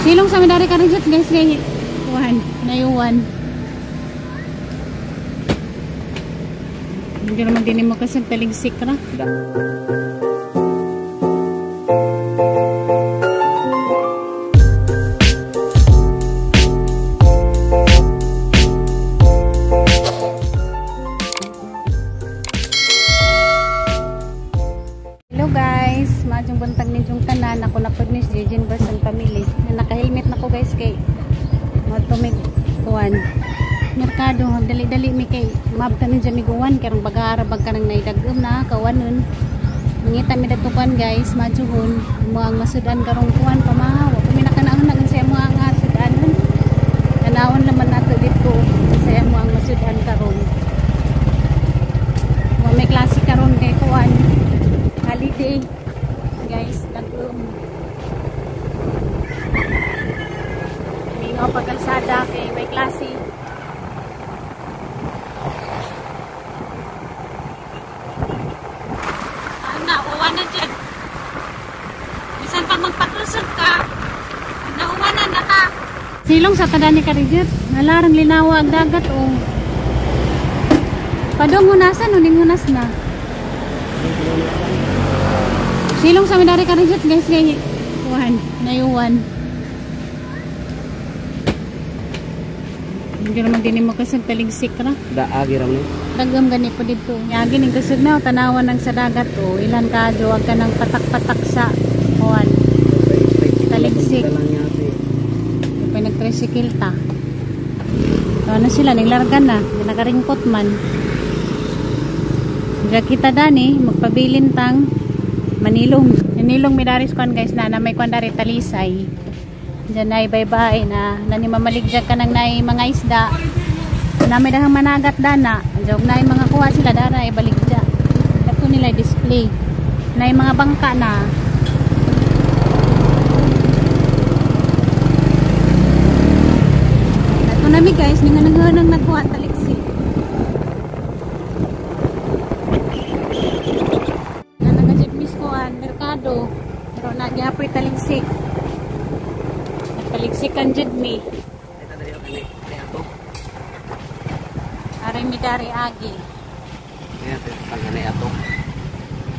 Silong sa medari ka rin guys kay Juan, nayuwan. Hindi naman din mo kasi taligsik ra. Hello guys, maadjong buntag ninyong tanan. Ako na pod ni Jejin Barsan Family. Naka-helmet na ko guys kay matumig kuan. Merkado dali-dali mi kay mabta ni jamiguan karong bagarabag ka nang naidagom na kawanon. Mangita mi datukan guys, majuhon mo ang masudan karong kuan pamahaw. Kumi na kanahon na sa mo ang sudanon. Kanawon naman nato dito sa mo ang masudan karon. Mo may klase karon kay kuan. Holiday guys, dagom. Mingo pagkalsada kay may klase. Silong sa tadani ka rin nalarang linawa ang dagat o padong hunasan o hunas na silong sa medari ka rin guys kay Juan, nayuwan. Hindi naman din mo kasi taligsik ra daagi ram ni dagam gani po dito yagi ning kusog na tanawan ng sa dagat o ilan ka duwag ka ng patak-patak sa Juan taligsik nag-tricycle ta. Ano sila naglargan na, nagaringkot man. Diya kita dani magpabilin tang manilong. Manilong midaris kuan guys na may kuan dari talisay. Diyan ay bye-bye na nani mamaligja ka nang nay mga isda. Na may dahang managat dana. Diyan nay mga kuha sila dara ay baligja. Dato nila display. Nay mga bangka na nami guys, nga naghanang nagkuha taliksi. Na nagajipmis ko ang merkado. Pero nagyapoy taliksik. Taliksikan jud mi. Ari mi dari agi. Ayan, pangani ato.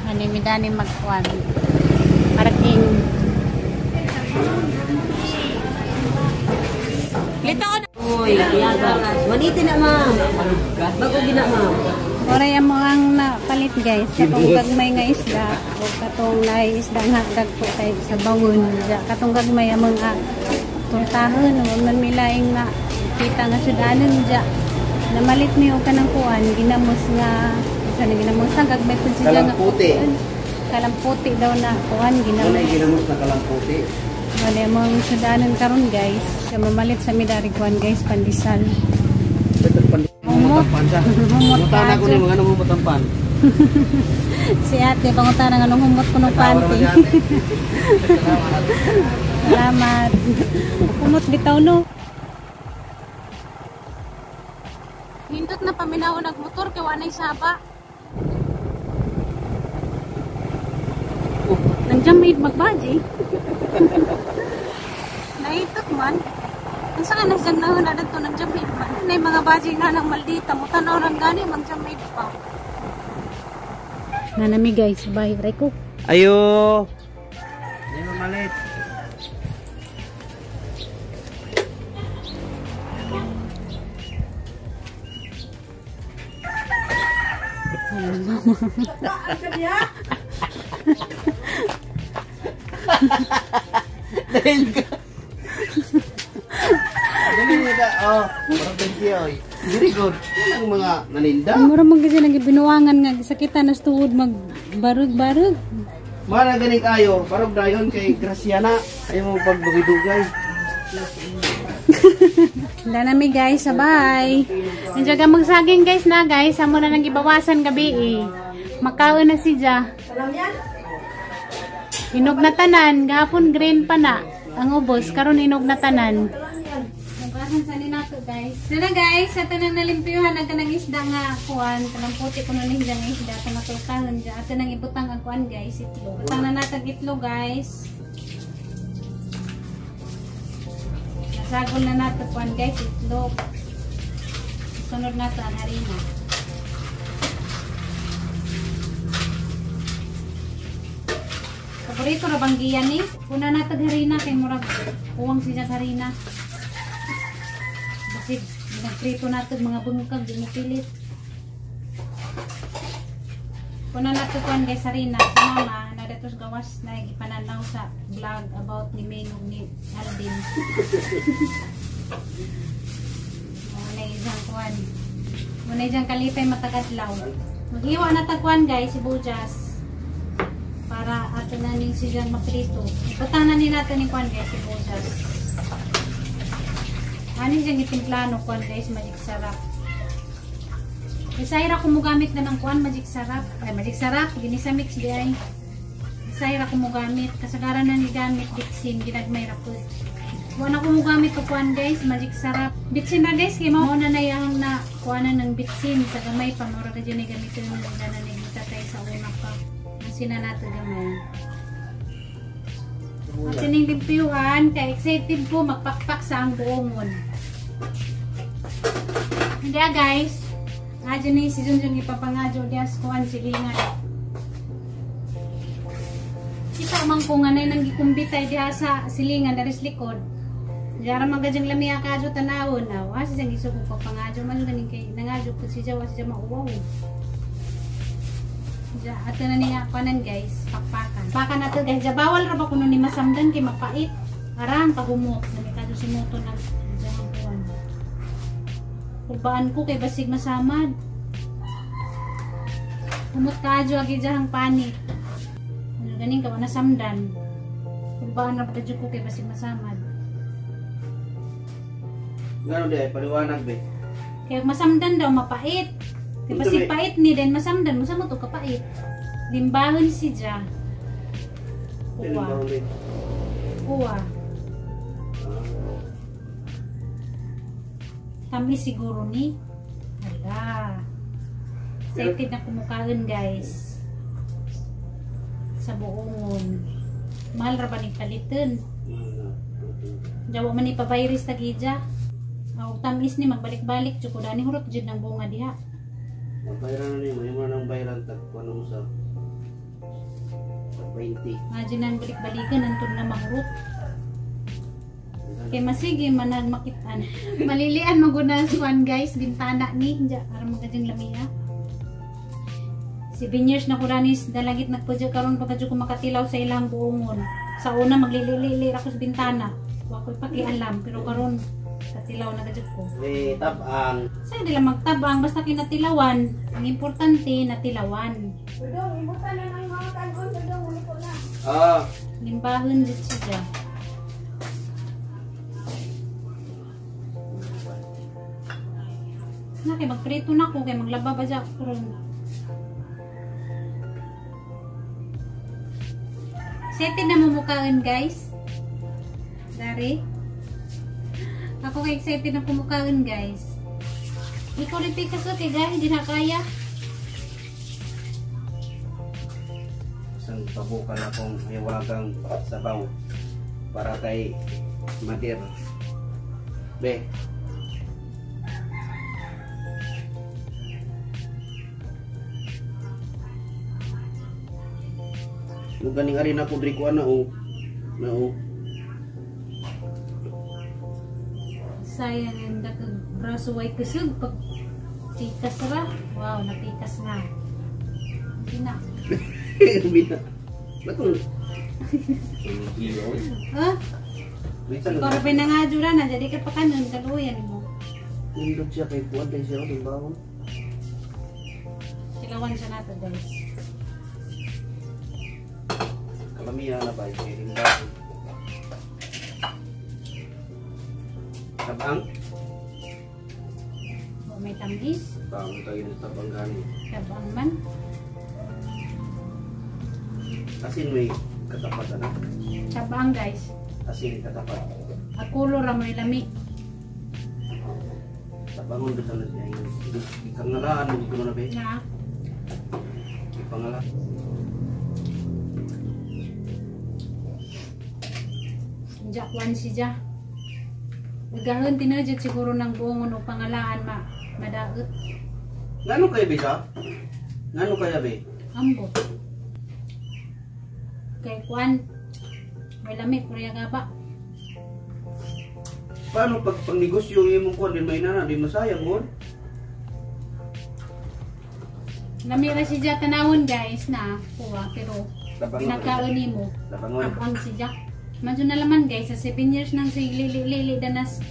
Ani mi dani magkuan. Parking. Litoon. Uy, maniti na ma'am. Bago gina ma'am. Oray mo ang napalit guys. Katong gagmay nga isda. O katong na isda nga dagpo kay sa bawon. Katong gagmay among turtahon. O man milaing nga kita nga sudanon dya. Namalit niyo ka ng kuwan. Ginamos nga. Sana ginamos nga. Gagmay po siya nga. Kalamputi. Kalamputi daw na kuwan. Ginamos na kalamputi. Wala mong sudanan karon guys. Siya mamalit sa midari kuan guys pandisal. Humot. Humot ka. Ako ni mga humot ang pan. Si ate pangutan ng anong humot ko ng panty. Salamat. Humot bitaw no. Hindot na paminaw nagmotor kay wanay saba. Nandiyan may magbaji. Naitot man. Ang saan na siyang nahunan ito ng jamid man. May mga baji na ng maldita. Mutanaw lang gani mag jamid pa. Nanami guys. Bye. Reko. Ayo. Hindi mo malit. Dahil ka. Dahil ka. Oh, parang bensya. Very good. Ang mga naninda. Mura mo kasi nagibinuangan nga. Sakitan na stuod magbarug-barug. Mana ganing kayo. Parang dayon kay Graciana. Ayaw mo pagbagidugay. Handa nami guys. Sabay. Nandiyo ka magsaging guys na guys. Amo na nang ibawasan gabi eh. Makaon na si Ja. Inog na tanan, gahapon green pa na. Ang ubos, karon inog na tanan. Nagasan sa ninato guys. Dala guys, sa tanan nalimpyuhan ang kanang isda nga kuan, kanang puti kuno ni nga isda kanang tultahan diya. Ato nang ibutang ang kuan guys, itlog. Butang na natag itlog guys. Sagol na nato kuan guys, itlog. Sunod na sa harina. Paborito ra bang giyan ni? Una na tag harina kay murag uwang siya harina. Basig nagprito nato mga bungkag di mo pilit. Una na to kuan guys harina si mama na datos gawas na ipananaw sa vlog about ni Mengog ni Aldin. Muna isang kuan. Muna isang kalipay matagadlaw. Maghiwa na tagkuan guys si Bujas. Para ato na ning sigang maprito. Butang na ni natin ni kuan guys si Bujas. Ani siyang itimplano kuan guys magic sarap. Isayra ko mo gamit na ng kuan magic sarap. Ay magic sarap ginisa mix di ay. Isayra ko mo gamit kasagaran na ni gamit bitsin ginagmay ra pud. Wala ko mo gamit ko kuan guys magic sarap. Bitsin na guys kay mao na yang na kuanan ng bitsin sa gamay pa mura ka dyan ni gamitin mo na ni tatay sa una pa. Sina nato gamay. At sining limpiyuhan, kaya excited po magpakpak sa ang buongon. Hindi guys, adyo ni si Junjun ipapangadyo diya sa kuhan silingan. Kita mang kung anay nang gikumbitay diya sa silingan dari sa likod. Diyan magadyang lamia kadyo tanawon. Kasi siyang isugong papangadyo, maluganing kay nangadyo po si Jawa siya mauwaw. Ato na niya kanan guys, pakpakan. Pakan nato guys, bawal ra ba kuno ni masamdan kay mapait. Aran pagumot, dami kadto si moto na diyan kuan. Kulbaan ko kay basig masamad. Humot kadyo agi jahang panit. Ano ganing ka na samdan. Kulbaan ra kadyo ko kay basig masamad. Ngano di ay paliwanag be. Kaya masamdan daw mapait. Diba si pait ni den masamdan mo sa mo to kapait. Limbahon si Ja. Uwa. Uwa. Kami siguro ni. Hala. Excited na kumukain guys. Sa buongon. Mahal ra ba ni paliton? Jawa man ni pabayris tagija. Ang tamis ni magbalik-balik chukudani hurot jud ng bunga diha. Bayaran na niyo, may nang bayaran tag kuno sa 20. Imagine nang balik-balikan antun na mahurot. Kay masige manag makitaan. Malilian maguna suan guys bintana ni ja aron magadyang lamia. 7 years na ko ranis dalagit nagpudyo karon pagkadyo ko makatilaw sa ilang buongon. Sa una maglili-lili ako sa bintana. Wa ko pakialam pero karon katilaw na gadyo ko. Tabang. Saan nila magtabang basta kinatilawan. Ang importante natilawan. Dudong, ibutan na ng mga kagon, dudong, ulit ko na. Limbahon dito siya. Na kay magprito na ko kay maglaba ba dyan karon. Excited na mumukaan guys. Dari. Ako kay excited na pumukaan guys. Ikaw rin pikas o kay guys, hindi na kaya. Isang pabukan akong hiwagang sabaw para kay Madir. Be. Nung ganing ari na ko diri ko na o. Sayang yung datag braso way kusog pag tikas ra. Wow, napikas na. Hindi na. Bina. Betul. Ah? Bisa Ikaw rin pinangadura na, jadi ka pa kanon, kaluyan mo. Nindot siya kay kuwan kay siya ng bawon. Silawan siya nato guys. Kalamihan na ba kay bawon. Tabang. O may tambis, Bawon tayo ng tabang gani. tabang man. Asin may katapat na. Tabang guys. Asin katapat. Akulo ra may lami. Tabangon ba sana siya? Ikangalaan mo ko na be. Na. Ipangalan. Jakwan siya. Gahon tinadjud siguro ng buongon o pangalaan madaot. Ngano kayo, Bisa? Ngano kaya, Be? Ambot. Kay kuan may lamig kuriya nga ba? Paano pag negosyo imong kuan din may nana, di masayang mo? Namira si Jack tanawon guys na kuha pero pinagkaon nimo. Labangon. Ang si Jack. Medyo na laman guys, sa 7 years nang si Lili danas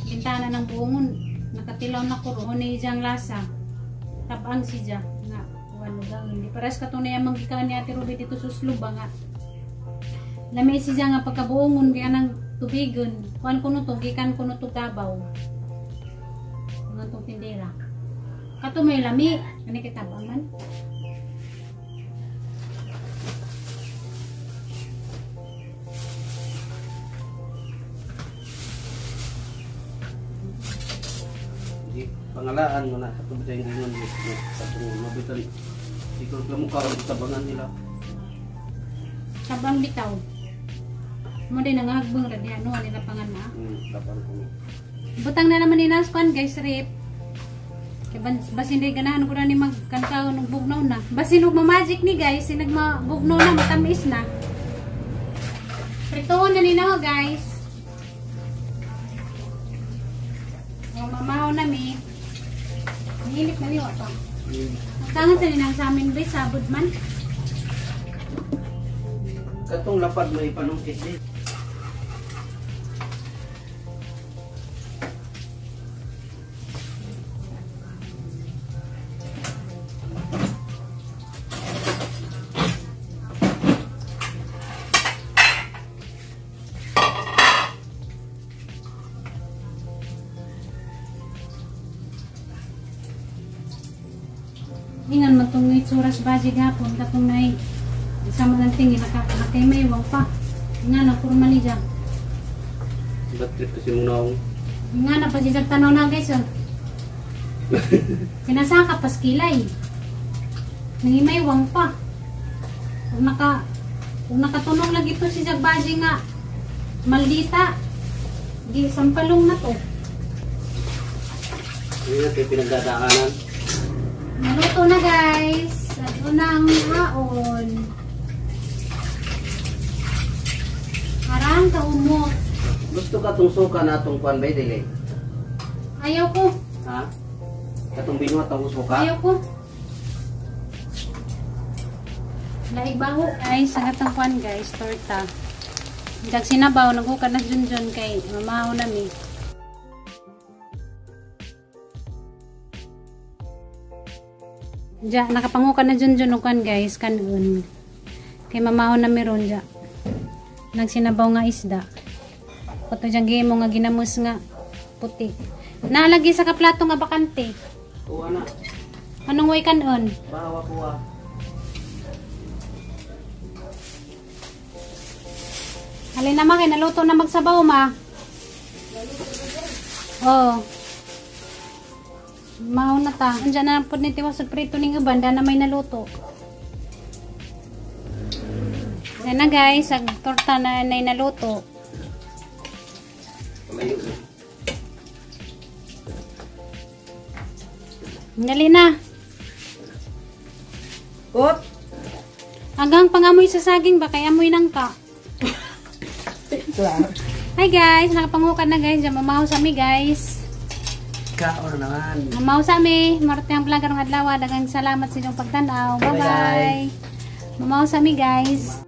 bintana ng buongon. Nakatilaw na ko roon ni ijang lasa. Tabang si Jack nga kuan gang hindi pares katunay ang manggikaan ni Ate Ruby dito susluba nga. Lami si Jack nga pagkabuongon kaya nang tubigon. Kuan kuno to gikan kuno to Davao. Nga tong tindera. Kato may lami, ani kita ba man? Di pangalaan mo na sa tubig yung ingon sa mabitan. Ikaw ka mo karon tabangan nila. Tabang bitaw. Mo din nangahagbang ra diha no nila pangan na. Dapat ko. Butang na naman ni Naspan guys, rip. Kaya basin di ganahan ko na ni magkantaon ng bugnaw na. Basin og magic ni guys, nagmabugnaw na matamis na. Pritoon na ni na guys. O mamahaw na mi. Nihilip na niyo ito. Tangan sa ninang sa amin ba, sabod man. Katong lapad may panungkit din. Ingan matong itsuras baji gapon katong nay sama ng tingin nakaimaywang pa. Ingan ako rumani dyan. Ba't trip kasi mong naong? Ingan na pa dyan tanaw na guys. Sinasaka pas kilay. Nangimaywang pa. Kung nakatunong lagi to si Jagbaji nga maldita. Di sampalong na to. Hindi natin pinagdadaanan. Naluto na guys. At unang haon. Harang kaumot. Gusto ka itong suka na itong kuan ba dili? Ayaw ko. Ha? Katong binuhat ang suka? Ayaw ko. Naibaho ay sagat ang kuan guys. Torta. Dag sinabaw. Naghuka na dyan kay mamahaw na mi. Diya, nakapangukan na dyan kuan guys. Kanon. Kay mamahaw na meron diya. Nagsinabaw nga isda. Kato dyan gimo nga ginamos nga puti. Naalagi sa kaplato nga bakante. Kuha na. Anong way kanon? Bawa kuha. Halin naman kay naluto na magsabaw ma. Oh. Mao na ta. Andiyan na pud ni tiwa sa prito ning uban na may naluto. Yan na guys, ang torta na naluto. Palayo. Dali na. Kot! Hanggang pangamoy sa saging ba kay amoy nang ka. Hi guys, nakapangukan na guys. Diyan mamahaw sa mi guys. Kaon naman. Mamahaw sa mi. Marte ang vlogger ng adlaw. Daghang salamat sa inyong pagtanaw. Bye bye. Mamahaw sa mi guys.